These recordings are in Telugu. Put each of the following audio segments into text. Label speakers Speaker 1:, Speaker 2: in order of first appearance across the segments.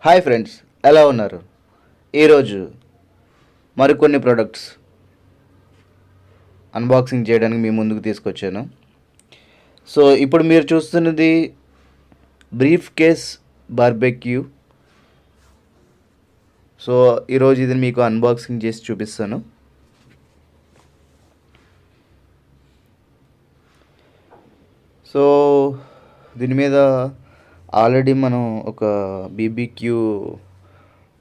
Speaker 1: హాయ్ ఫ్రెండ్స్, ఎలా ఉన్నారు? ఈరోజు మరికొన్ని ప్రొడక్ట్స్ అన్బాక్సింగ్ చేయడానికి మీ ముందుకు తీసుకొచ్చాను. సో ఇప్పుడు మీరు చూస్తున్నది బ్రీఫ్ కేస్ బార్బెక్యూ. సో ఈరోజు ఇది మీకు అన్బాక్సింగ్ చేసి చూపిస్తాను. సో దీని మీద ఆల్రెడీ మనం ఒక బీబీక్యూ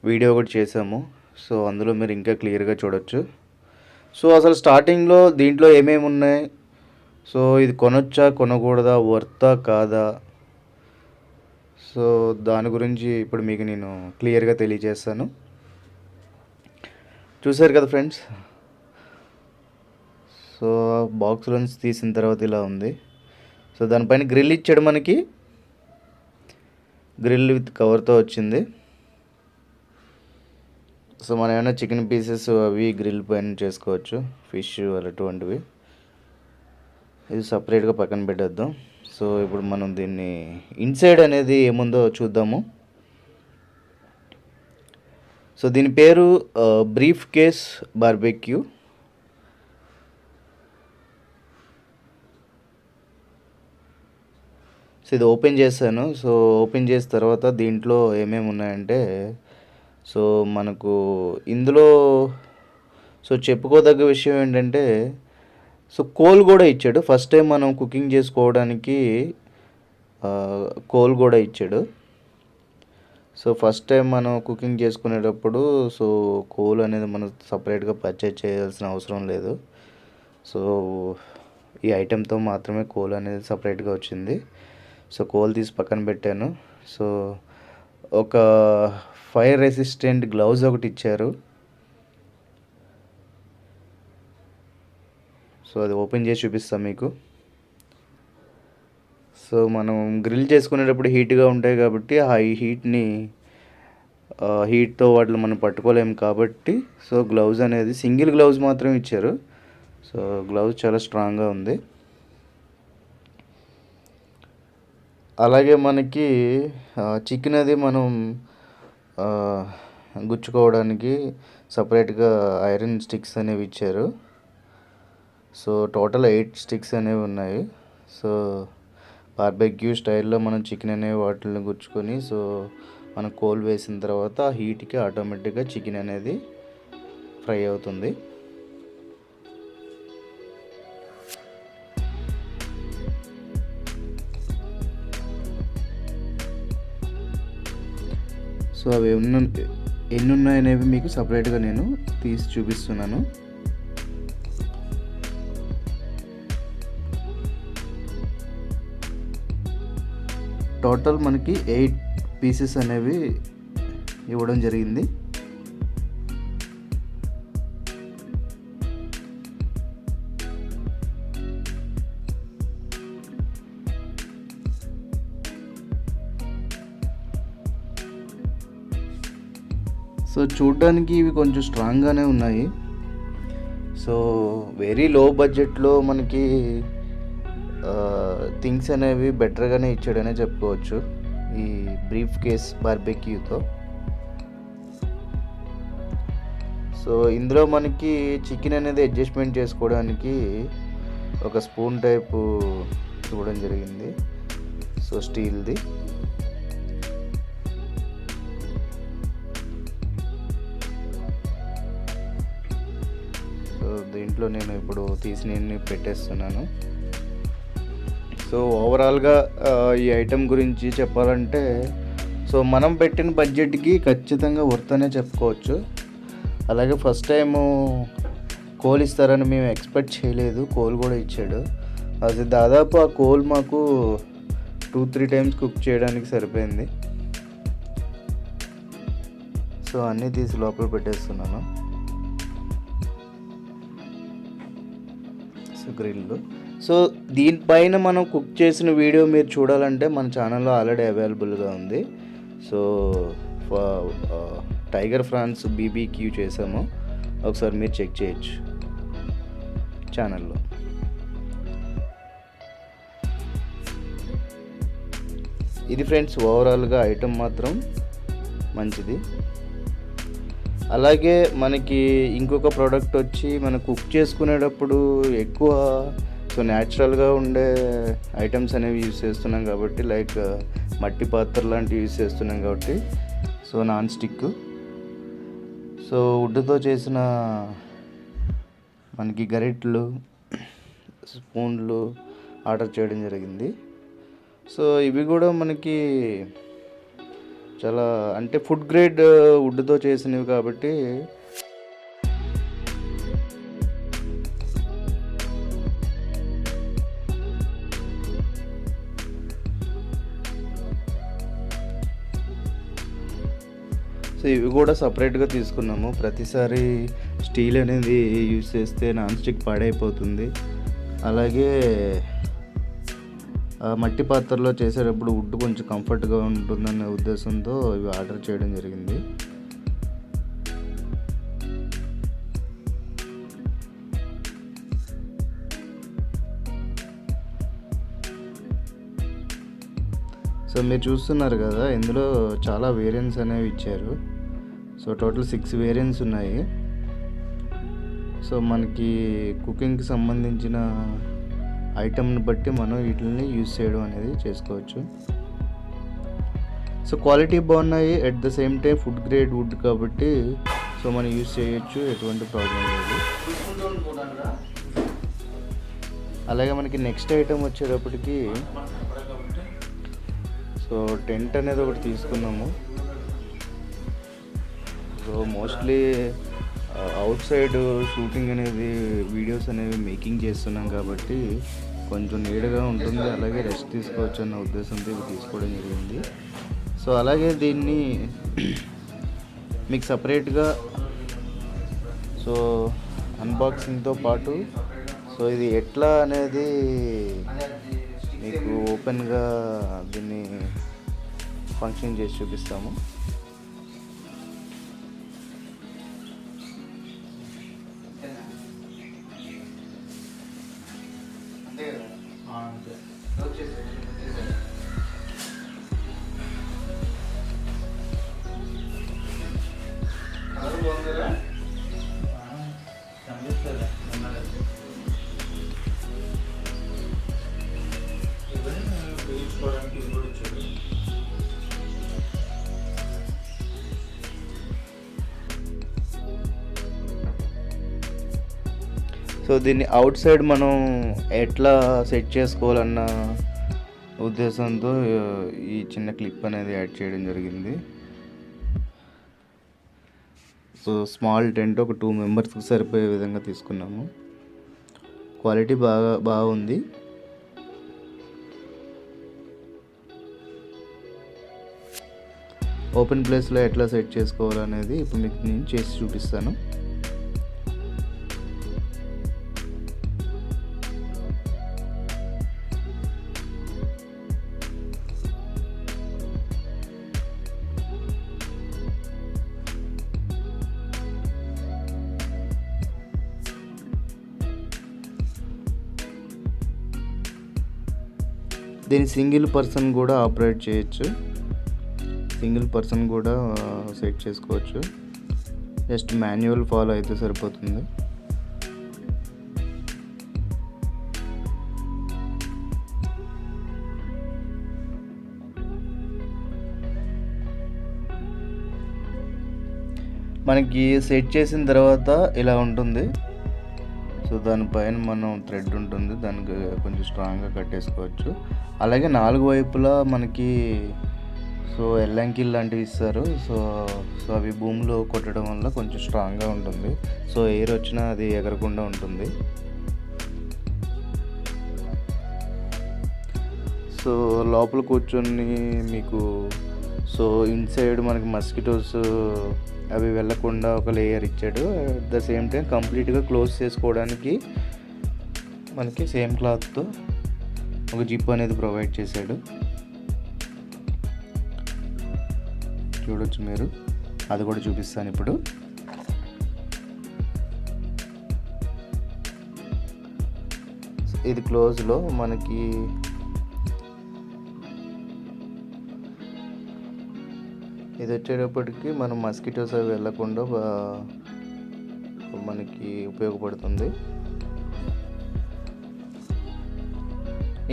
Speaker 1: వీడియో కూడా చేసాము. సో అందులో మీరు ఇంకా క్లియర్గా చూడొచ్చు. సో అసలు స్టార్టింగ్లో దీంట్లో ఏమేమి ఉన్నాయి, సో ఇది కొనొచ్చా కొనకూడదా, వర్తా కాదా, సో దాని గురించి ఇప్పుడు మీకు నేను క్లియర్గా తెలియజేస్తాను. చూసారు కదా ఫ్రెండ్స్. సో బాక్స్లోంచి తీసిన తర్వాత ఇలా ఉంది. సో దానిపైన గ్రిల్ ఇచ్చాడు మనకి. గ్రిల్ విత్ కవర్తో వచ్చింది. సో మనం ఏమైనా చికెన్ పీసెస్ అవి గ్రిల్ పైన చేసుకోవచ్చు, ఫిష్ అటువంటివి. ఇది సపరేట్గా పక్కన పెట్టేద్దాం. సో ఇప్పుడు మనం దీన్ని ఇన్సైడ్ అనేది ఏముందో చూద్దాము. సో దీని పేరు బ్రీఫ్ కేస్ బార్బెక్యూ. సో ఇది ఓపెన్ చేశాను. సో ఓపెన్ చేసిన తర్వాత దీంట్లో ఏమేమి ఉన్నాయంటే, సో మనకు ఇందులో సో చెప్పుకోదగ్గ విషయం ఏంటంటే, సో కోల్ కూడా ఇచ్చాడు. ఫస్ట్ టైం మనం కుకింగ్ చేసుకోవడానికి కోల్ కూడా ఇచ్చాడు. సో ఫస్ట్ టైం మనం కుకింగ్ చేసుకునేటప్పుడు సో కోల్ అనేది మనం సపరేట్గా పర్చేజ్ చేయాల్సిన అవసరం లేదు. సో ఈ ఐటెంతో మాత్రమే కోల్ అనేది సపరేట్గా వచ్చింది. సో కోల్ తీసి పక్కన పెట్టాను. సో ఒక ఫైర్ రెసిస్టెంట్ గ్లౌజ్ ఒకటి ఇచ్చారు. సో అది ఓపెన్ చేసి చూపిస్తాం మీకు. సో మనం గ్రిల్ చేసుకునేటప్పుడు హీట్గా ఉంటాయి కాబట్టి ఆ హీట్తో వాటిని మనం పట్టుకోలేము కాబట్టి సో గ్లౌజ్ అనేది సింగిల్ గ్లౌజ్ మాత్రం ఇచ్చారు. సో గ్లౌజ్ చాలా స్ట్రాంగ్గా ఉంది. అలాగే మనకి చికెన్ అది మనం గుచ్చుకోవడానికి సపరేట్గా ఐరన్ స్టిక్స్ అనేవి ఇచ్చారు. సో టోటల్ 8 స్టిక్స్ అనేవి ఉన్నాయి. సో బార్బెక్యూ స్టైల్లో మనం చికెన్ అనే వాటిని గుచ్చుకొని సో మనం కోల్ వేసిన తర్వాత హీట్కి ఆటోమేటిక్గా చికెన్ అనేది ఫ్రై అవుతుంది. సో అవి ఎన్ని ఉన్నాయనేవి మీకు సపరేట్గా నేను తీసి చూపిస్తున్నాను. టోటల్ మనకి 8 పీసెస్ అనేవి ఇవ్వడం జరిగింది. సో చూడ్డానికి ఇవి కొంచెం స్ట్రాంగ్గానే ఉన్నాయి. సో వెరీ లో బడ్జెట్లో మనకి థింగ్స్ అనేవి బెటర్గానే ఇచ్చాడనే చెప్పుకోవచ్చు ఈ బ్రీఫ్ కేస్ బార్బెక్యూతో. సో ఇందులో మనకి చికెన్ అనేది అడ్జస్ట్మెంట్ చేసుకోవడానికి ఒక స్పూన్ టైపు ఇవ్వడం జరిగింది. సో స్టీల్ది. సో దీంట్లో నేను ఇప్పుడు తీసి పెట్టేస్తున్నాను. సో ఓవరాల్గా ఈ ఐటెం గురించి చెప్పాలంటే సో మనం పెట్టిన బడ్జెట్కి ఖచ్చితంగా వర్త్ అనే చెప్పుకోవచ్చు. అలాగే ఫస్ట్ టైము కోల్ ఇస్తారని మేము ఎక్స్పెక్ట్ చేయలేదు. కోల్ కూడా ఇచ్చాడు. అది దాదాపు ఆ కోల్ మాకు 2-3 టైమ్స్ కుక్ చేయడానికి సరిపోయింది. సో అన్నీ తీసి లోపల పెట్టేస్తున్నాను. So grill. సో దీనిపైన మనం కుక్ చేసిన వీడియో మీరు చూడాలంటే మన ఛానల్లో ఆల్రెడీ అవైలబుల్గా ఉంది. సో టైగర్ ఫ్రాన్స్ బీబీక్యూ చేసాము, ఒకసారి మీరు చెక్ చేయొచ్చు ఛానల్లో. ఇది ఫ్రెండ్స్ ఓవరాల్గా ఐటెం మాత్రం మంచిది. అలాగే మనకి ఇంకొక ప్రోడక్ట్ వచ్చి మనం కుక్ చేసుకునేటప్పుడు ఎక్కువ న్యాచురల్గా ఉండే ఐటమ్స్ అనేవి యూస్ చేస్తున్నాం కాబట్టి, లైక్ మట్టి పాత్ర లాంటివి యూస్ చేస్తున్నాం కాబట్టి నాన్ స్టిక్ వుడ్తో చేసిన మనకి గరిటెలు, స్పూన్లు ఆర్డర్ చేయడం జరిగింది. ఇవి కూడా మనకి చాలా అంటే ఫుడ్ గ్రేడ్ వుడ్తో చేసినవి కాబట్టి ఇవి కూడా సపరేట్గా తీసుకున్నాము. ప్రతిసారి స్టీల్ అనేది యూజ్ చేస్తే నాన్ స్టిక్ పాడైపోతుంది. అలాగే మట్టి పాత్రలో చేసేటప్పుడు వుడ్ కొంచెం కంఫర్ట్గా ఉంటుందనే ఉద్దేశంతో ఇవి ఆర్డర్ చేయడం జరిగింది. మీరు చూస్తున్నారు కదా, ఇందులో చాలా వేరియంట్స్ అనేవి ఇచ్చారు. టోటల్ 6 వేరియంట్స్ ఉన్నాయి. మనకి కుకింగ్కి సంబంధించిన ఐటమ్ని బట్టి మనం వీటిని యూజ్ చేయడం అనేది చేసుకోవచ్చు. క్వాలిటీ బాగున్నాయి, at the same time food grade wood కాబట్టి మనం యూజ్ చేయొచ్చు, ఎటువంటి ప్రాబ్లం లేదు. అలాగే మనకి నెక్స్ట్ ఐటమ్ వచ్చేటప్పటికి టెంట్ అనేది ఒకటి తీసుకున్నాము. మోస్ట్లీ అవుట్ సైడ్ షూటింగ్ అనేది, వీడియోస్ అనేవి మేకింగ్ చేస్తున్నాం కాబట్టి కొంచెం నీడగా ఉంటుంది, అలాగే రెస్ట్ తీసుకోవచ్చు అన్న ఉద్దేశంతో ఇవి తీసుకోవడం జరిగింది. అలాగే దీన్ని మీకు సపరేట్గా అన్బాక్సింగ్తో పాటు ఇది ఎట్లా అనేది మీకు ఓపెన్గా దీన్ని ఫంక్షన్ చేసి చూపిస్తాము. దీన్ని అవుట్ సైడ్ మనం ఎట్లా సెట్ చేసుకోవాలన్న ఉద్దేశంతో ఈ చిన్న క్లిప్ అనేది యాడ్ చేయడం జరిగింది. స్మాల్ టెంట్ ఒక 2 మెంబర్స్కి సరిపోయే విధంగా తీసుకున్నాము. క్వాలిటీ బాగుంది. ఓపెన్ ప్లేస్లో ఎట్లా సెట్ చేసుకోవాలనేది ఇప్పుడు మీకు నేను చేసి చూపిస్తాను. దీన్ని సింగిల్ పర్సన్ కూడా ఆపరేట్ చేయొచ్చు, సింగిల్ పర్సన్ కూడా సెట్ చేసుకోవచ్చు. జస్ట్ మాన్యువల్ ఫాలో అయితే సరిపోతుంది. మనకి సెట్ చేసిన తర్వాత ఇలా ఉంటుంది. దానిపైన మనం థ్రెడ్ ఉంటుంది, దానికి కొంచెం స్ట్రాంగ్గా కట్టేసుకోవచ్చు. అలాగే 4 వైపులా మనకి ఎల్లంకిల్ లాంటివి ఇస్తారు. అవి భూమిలో కొట్టడం వల్ల కొంచెం స్ట్రాంగ్గా ఉంటుంది. ఎయిర్ వచ్చినా అది ఎగరకుండా ఉంటుంది. లోపల కూర్చొని మీకు ఇన్సైడ్ మనకి మస్కిటోస్ అవి వెళ్ళకుండా ఒక లేయర్ ఇచ్చాడు. అట్ ద సేమ్ టైం కంప్లీట్గా క్లోజ్ చేసుకోవడానికి మనకి సేమ్ క్లాత్తో ఒక జిప్ అనేది ప్రొవైడ్ చేశాడు. చూడొచ్చు మీరు, అది కూడా చూపిస్తాను ఇప్పుడు. ఇది క్లోజ్లో మనకి ఇది వచ్చేటప్పటికి మనం మస్కిటోస్ అవి వెళ్ళకుండా మనకి ఉపయోగపడుతుంది.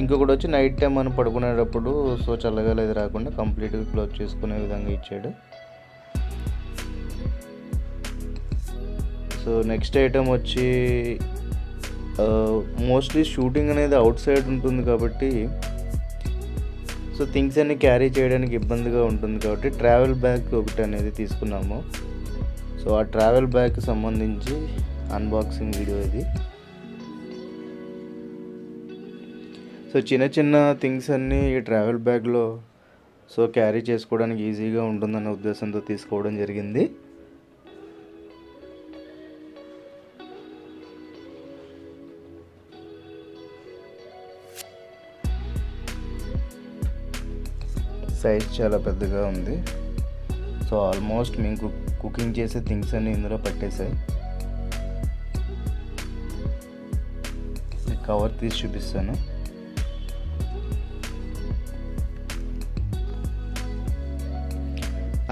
Speaker 1: ఇంకొకటి వచ్చి నైట్ టైం మనం పడుకునేటప్పుడు సో చల్లగాలి అది రాకుండా కంప్లీట్గా క్లోజ్ చేసుకునే విధంగా ఇచ్చాడు. సో నెక్స్ట్ ఐటమ్ వచ్చి మోస్ట్లీ షూటింగ్ అనేది అవుట్ సైడ్ ఉంటుంది కాబట్టి సో థింగ్స్ అన్ని క్యారీ చేయడానికి ఇబ్బందిగా ఉంటుంది కాబట్టి ట్రావెల్ బ్యాగ్ ఒకటి అనేది తీసుకున్నాము. సో ఆ ట్రావెల్ బ్యాగ్కి సంబంధించి అన్బాక్సింగ్ వీడియో ఇది. సో చిన్న చిన్న థింగ్స్ అన్నీ ఈ ట్రావెల్ బ్యాగ్లో సో క్యారీ చేసుకోవడానికి ఈజీగా ఉంటుందనే ఉద్దేశంతో తీసుకోవడం జరిగింది. సైజ్ చాలా పెద్దగా ఉంది. సో ఆల్మోస్ట్ మేము కుకింగ్ చేసే థింగ్స్ అన్నీ ఇందులో పట్టేసాయి. కవర్ తీసి చూపిస్తాను.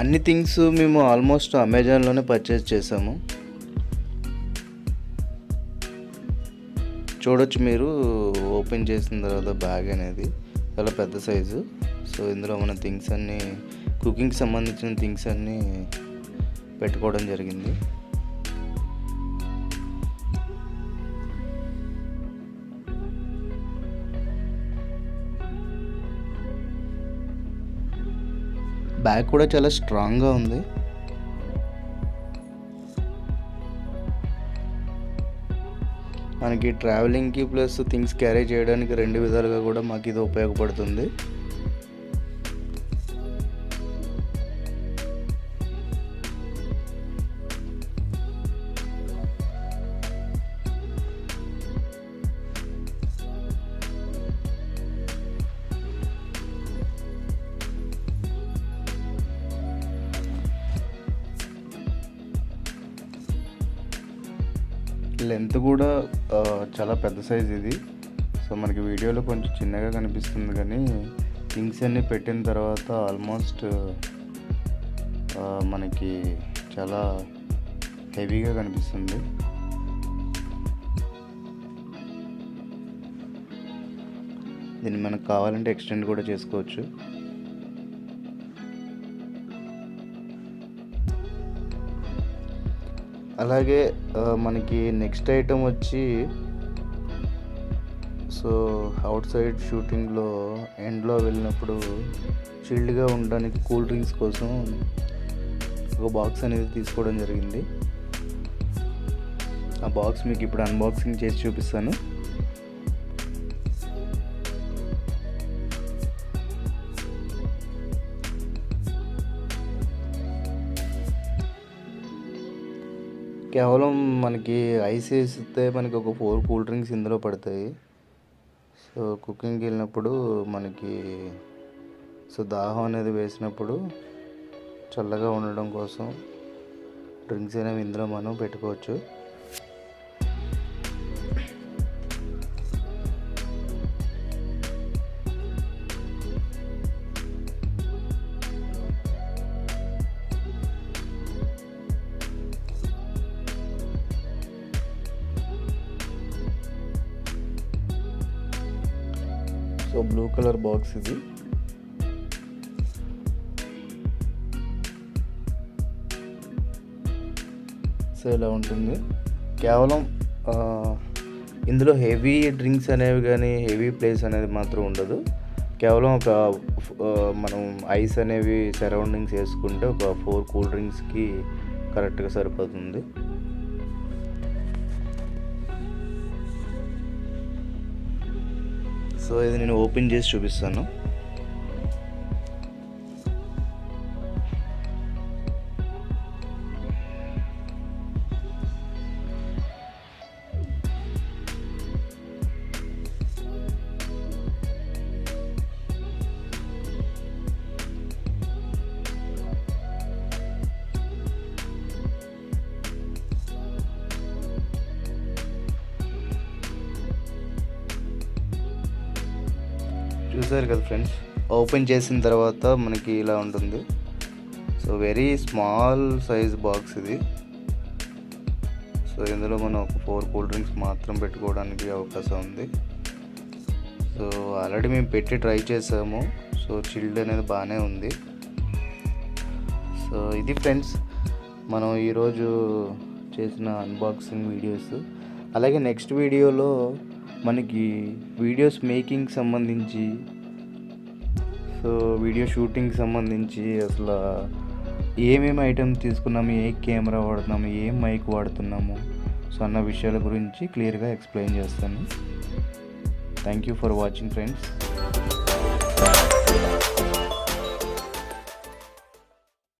Speaker 1: అన్ని థింగ్స్ మేము ఆల్మోస్ట్ అమెజాన్లోనే పర్చేస్ చేసాము. చూడొచ్చు మీరు ఓపెన్ చేసిన తర్వాత బ్యాగ్ అనేది చాలా పెద్ద సైజు. సో ఇందులో మన థింగ్స్ అన్నీ కుకింగ్కి సంబంధించిన థింగ్స్ అన్నీ పెట్టుకోవడం జరిగింది. బ్యాగ్ కూడా చాలా స్ట్రాంగ్గా ఉంది. మనకి ట్రావెలింగ్కి ప్లస్ థింగ్స్ క్యారీ చేయడానికి రెండు విధాలుగా కూడా మాకు ఇది ఉపయోగపడుతుంది. లెంత్ కూడా చాలా పెద్ద సైజ్ ఇది. సో మనకి వీడియోలో కొంచెం చిన్నగా కనిపిస్తుంది కానీ థింగ్స్ అన్నీ పెట్టిన తర్వాత ఆల్మోస్ట్ మనకి చాలా హెవీగా కనిపిస్తుంది. దీన్ని మనకు కావాలంటే ఎక్స్టెండ్ కూడా చేసుకోవచ్చు. అలాగే మనకి నెక్స్ట్ ఐటమ్ వచ్చి సో అవుట్ సైడ్ షూటింగ్లో ఎండ్లో వెళ్ళినప్పుడు చిల్డ్గా ఉండడానికి కూల్ డ్రింక్స్ కోసం ఒక బాక్స్ అనేది తీసుకోవడం జరిగింది. ఆ బాక్స్ మీకు ఇప్పుడు అన్బాక్సింగ్ చేసి చూపిస్తాను. కేవలం మనకి ఐస్ వేస్తే మనకి ఒక 4 కూల్ డ్రింక్స్ ఇందులో పడతాయి. సో కుకింగ్కి వెళ్ళినప్పుడు మనకి సో దాహం అనేది వేసినప్పుడు చల్లగా ఉండడం కోసం డ్రింక్స్ అనేవి ఇందులో మనం పెట్టుకోవచ్చు. సో బ్లూ కలర్ బాక్స్ ఇది. సో ఇలా ఉంటుంది. కేవలం ఇందులో హెవీ డ్రింక్స్ అనేవి కానీ హెవీ ప్లేస్ అనేది మాత్రం ఉండదు. కేవలం ఒక మనం ఐస్ అనేవి సరౌండింగ్స్ వేసుకుంటే ఒక 4 కూల్ డ్రింక్స్కి కరెక్ట్గా సరిపోతుంది. సో ఇది నేను ఓపెన్ చేసి చూపిస్తాను. చూసారు కదా ఫ్రెండ్స్, ఓపెన్ చేసిన తర్వాత మనకి ఇలా ఉంటుంది. So very small size box ఇది. సో ఇందులో మనం ఒక 4 కూల్ డ్రింక్స్ మాత్రం పెట్టుకోవడానికి అవకాశం ఉంది. సో ఆల్రెడీ మేము పెట్టి ట్రై చేసాము. సో చిల్డ్ అనేది బాగానే ఉంది. సో ఇది ఫ్రెండ్స్ మనం ఈరోజు చేసిన అన్బాక్సింగ్ వీడియోస్. అలాగే నెక్స్ట్ వీడియోలో మనకి వీడియోస్ మేకింగ్ సంబంధించి, సో వీడియో షూటింగ్ సంబంధించి అసలు ఏమేమి ఐటమ్ తీసుకున్నాము, ఏ కెమెరా వాడుతున్నాము, ఏం మైక్ వాడుతున్నాము, సో అన్న విషయాల గురించి క్లియర్గా ఎక్స్ప్లెయిన్ చేస్తాను. Thank you for watching friends.